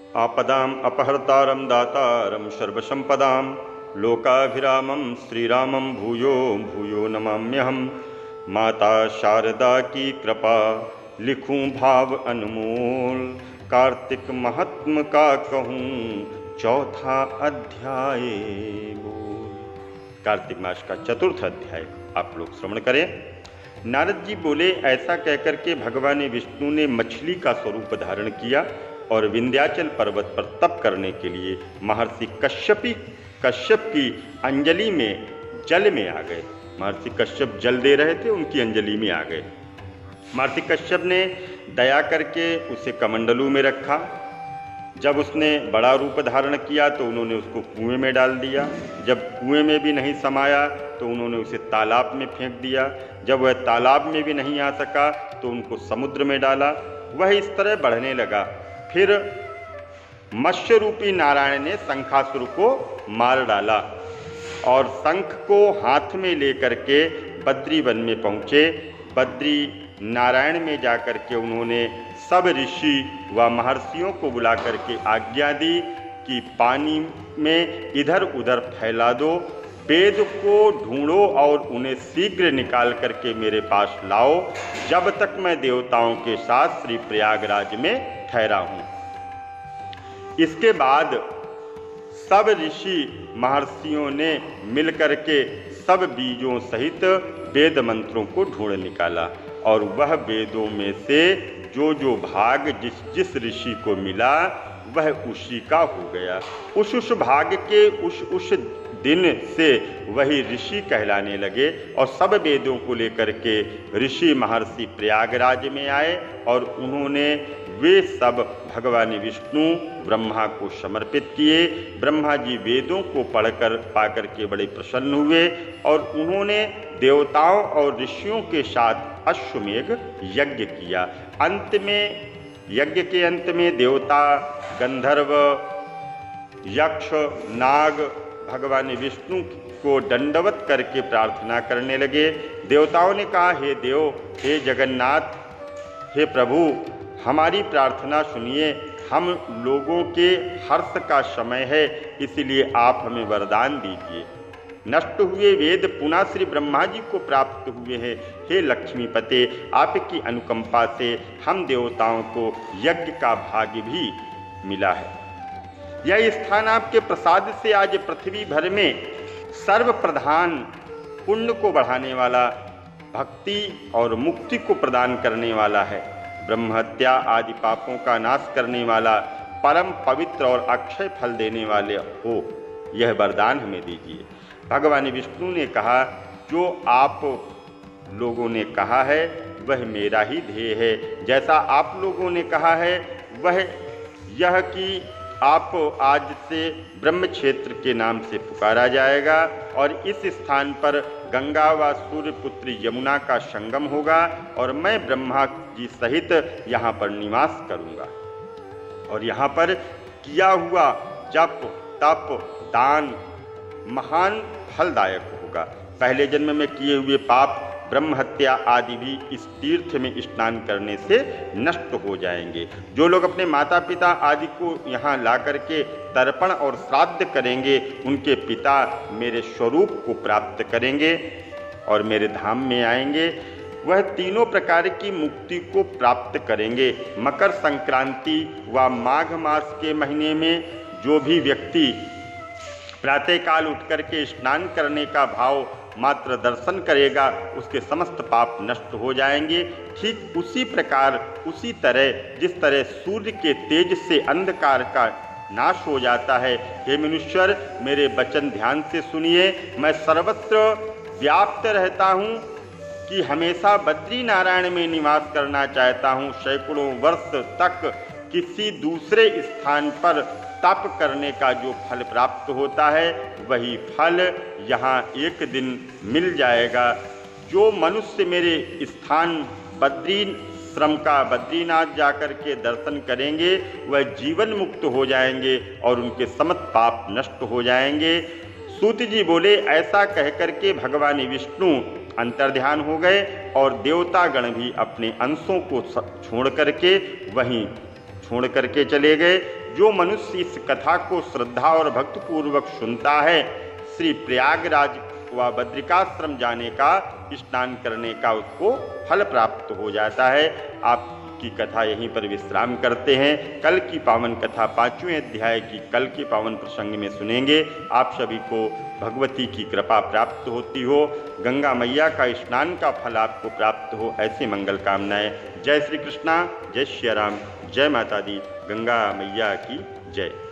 आपदाम अपहर्तारं दातारं सर्वसंपदां लोकाभिरामं श्रीरामं भूयो भूयो नमाम्यहम्। माता शारदा की कृपा लिखूं भाव अनमोल, कार्तिक महात्म का कहूँ चौथा अध्याय बोल। कार्तिक मास का चतुर्थ अध्याय आप लोग श्रवण करें। नारद जी बोले, ऐसा कहकर के भगवान विष्णु ने मछली का स्वरूप धारण किया और विंध्याचल पर्वत पर तप करने के लिए महर्षि कश्यप की अंजलि में जल में आ गए। महर्षि कश्यप जल दे रहे थे, उनकी अंजलि में आ गए। महर्षि कश्यप ने दया करके उसे कमंडलू में रखा। जब उसने बड़ा रूप धारण किया तो उन्होंने उसको कुएं में डाल दिया। जब कुएं में भी नहीं समाया तो उन्होंने उसे तालाब में फेंक दिया। जब वह तालाब में भी नहीं आ सका तो उनको समुद्र में डाला। वह इस तरह बढ़ने लगा। फिर मत्स्य रूपी नारायण ने शंखासुर को मार डाला और शंख को हाथ में लेकर के बद्री वन में पहुँचे। बद्री नारायण में जाकर के उन्होंने सब ऋषि व महर्षियों को बुला करके आज्ञा दी कि पानी में इधर उधर फैला दो, वेद को ढूंढो और उन्हें शीघ्र निकाल करके मेरे पास लाओ, जब तक मैं देवताओं के साथ श्री प्रयागराज में ठहरा हूँ। इसके बाद सब ऋषि महर्षियों ने मिलकर के सब बीजों सहित वेद मंत्रों को ढूंढ निकाला और वह वेदों में से जो जो भाग जिस जिस ऋषि को मिला वह उसी का हो गया। उस भाग के उस दिन से वही ऋषि कहलाने लगे और सब वेदों को लेकर के ऋषि महर्षि प्रयागराज में आए और उन्होंने वे सब भगवान विष्णु ब्रह्मा को समर्पित किए। ब्रह्मा जी वेदों को पढ़कर पाकर के बड़े प्रसन्न हुए और उन्होंने देवताओं और ऋषियों के साथ अश्वमेघ यज्ञ किया। अंत में यज्ञ के अंत में देवता, गंधर्व, यक्ष, नाग भगवान विष्णु को दंडवत करके प्रार्थना करने लगे। देवताओं ने कहा, हे देव, हे जगन्नाथ, हे प्रभु, हमारी प्रार्थना सुनिए। हम लोगों के हर्ष का समय है, इसलिए आप हमें वरदान दीजिए। नष्ट हुए वेद पुनः श्री ब्रह्मा जी को प्राप्त हुए हैं। हे लक्ष्मीपते, आपकी अनुकंपा से हम देवताओं को यज्ञ का भाग्य भी मिला है। यह स्थान आपके प्रसाद से आज पृथ्वी भर में सर्व प्रधान, पुण्य को बढ़ाने वाला, भक्ति और मुक्ति को प्रदान करने वाला है। ब्रह्महत्या आदि पापों का नाश करने वाला, परम पवित्र और अक्षय फल देने वाले हो, यह वरदान हमें दीजिए। भगवान विष्णु ने कहा, जो आप लोगों ने कहा है वह मेरा ही ध्येय है। जैसा आप लोगों ने कहा है वह यह कि आप आज से ब्रह्म क्षेत्र के नाम से पुकारा जाएगा और इस स्थान पर गंगा व सूर्यपुत्री यमुना का संगम होगा और मैं ब्रह्मा जी सहित यहाँ पर निवास करूँगा और यहाँ पर किया हुआ जप, तप, दान महान फलदायक होगा। पहले जन्म में किए हुए पाप, ब्रह्म हत्या आदि भी इस तीर्थ में स्नान करने से नष्ट हो जाएंगे। जो लोग अपने माता पिता आदि को यहाँ ला करके तर्पण और श्राद्ध करेंगे, उनके पिता मेरे स्वरूप को प्राप्त करेंगे और मेरे धाम में आएंगे। वह तीनों प्रकार की मुक्ति को प्राप्त करेंगे। मकर संक्रांति व माघ मास के महीने में जो भी व्यक्ति प्रातःकाल उठ करके स्नान करने का भाव मात्र दर्शन करेगा, उसके समस्त पाप नष्ट हो जाएंगे। ठीक उसी प्रकार, उसी तरह जिस तरह सूर्य के तेज से अंधकार का नाश हो जाता है। हे मनुष्यर, मेरे वचन ध्यान से सुनिए। मैं सर्वत्र व्याप्त रहता हूँ कि हमेशा बद्री नारायण में निवास करना चाहता हूँ। सैकड़ों वर्ष तक किसी दूसरे स्थान पर तप करने का जो फल प्राप्त होता है, वही फल यहाँ एक दिन मिल जाएगा। जो मनुष्य मेरे स्थान बद्रीश्रम का, बद्रीनाथ जाकर के दर्शन करेंगे, वह जीवन मुक्त हो जाएंगे और उनके समस्त पाप नष्ट हो जाएंगे। सूत जी बोले, ऐसा कहकर के भगवान विष्णु अंतर्ध्यान हो गए और देवतागण भी अपने अंशों को छोड़ करके वहीं छोड़ करके चले गए। जो मनुष्य इस कथा को श्रद्धा और भक्तिपूर्वक सुनता है, श्री प्रयागराज व बद्रिकाश्रम जाने का, स्नान करने का उसको फल प्राप्त हो जाता है। आपकी कथा यहीं पर विश्राम करते हैं। कल की पावन कथा 5वें अध्याय की कल के पावन प्रसंग में सुनेंगे। आप सभी को भगवती की कृपा प्राप्त होती हो, गंगा मैया का स्नान का फल आपको प्राप्त हो, ऐसी मंगल कामनाएं। जय श्री कृष्णा, जय श्री राम, जय माता दी, गंगा मैया की जय।